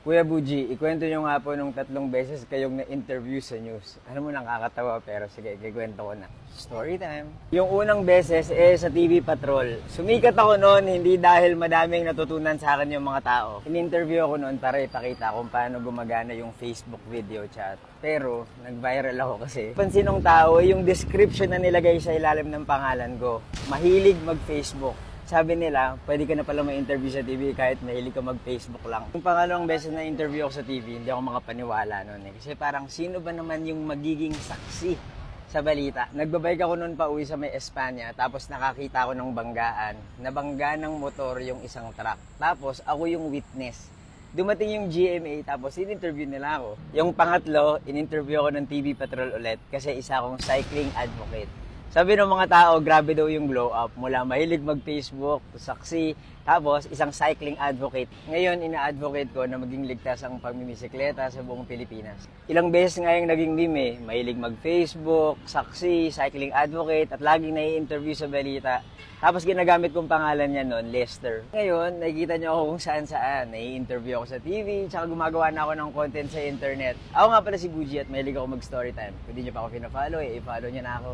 Kuya Buji, ikwento nyo nga po nung 3 beses kayong na-interview sa news. Ano mo, nakakatawa, pero sige, kikwento ko na. Story time. Yung unang beses, sa TV Patrol. Sumikat ako noon, hindi dahil madaming natutunan sa akin yung mga tao. In-interview ako noon para ipakita kung paano gumagana yung Facebook video chat. Pero, nag-viral ako kasi. Pansin ng tao, yung description na nilagay sa ilalim ng pangalan ko. Mahilig mag-Facebook. Sabi nila, pwede ka na pala ma-interview sa TV kahit mahilig ka mag-Facebook lang. Yung pangalawang beses na interview ako sa TV, hindi ako makapaniwala noon eh. Kasi parang sino ba naman yung magiging saksi sa balita? Nagbabike ako noon pa uwi sa may Espanya, tapos nakakita ako ng banggaan. Nabangga ng motor yung isang truck. Tapos ako yung witness. Dumating yung GMA, tapos in-interview nila ako. Yung pangatlo, in-interview ako ng TV Patrol ulit kasi isa akong cycling advocate. Sabi ng mga tao, grabe daw yung glow up. Mula mahilig mag-Facebook, saksi, tapos isang cycling advocate. Ngayon, ina-advocate ko na maging ligtas ang pagmimisikleta sa buong Pilipinas. Ilang beses nga yung naging meme, mahilig mag-Facebook, saksi, cycling advocate, at laging nai-interview sa balita. Tapos ginagamit kong pangalan niya noon, Lester. Ngayon, nakikita niyo ako kung saan-saan. Nai-interview ako sa TV, tsaka gumagawa na ako ng content sa internet. Ako nga pala si Buji at mahilig ako mag-storytime. Kung di niyo pa ako pina-follow, i-follow niyo na ako.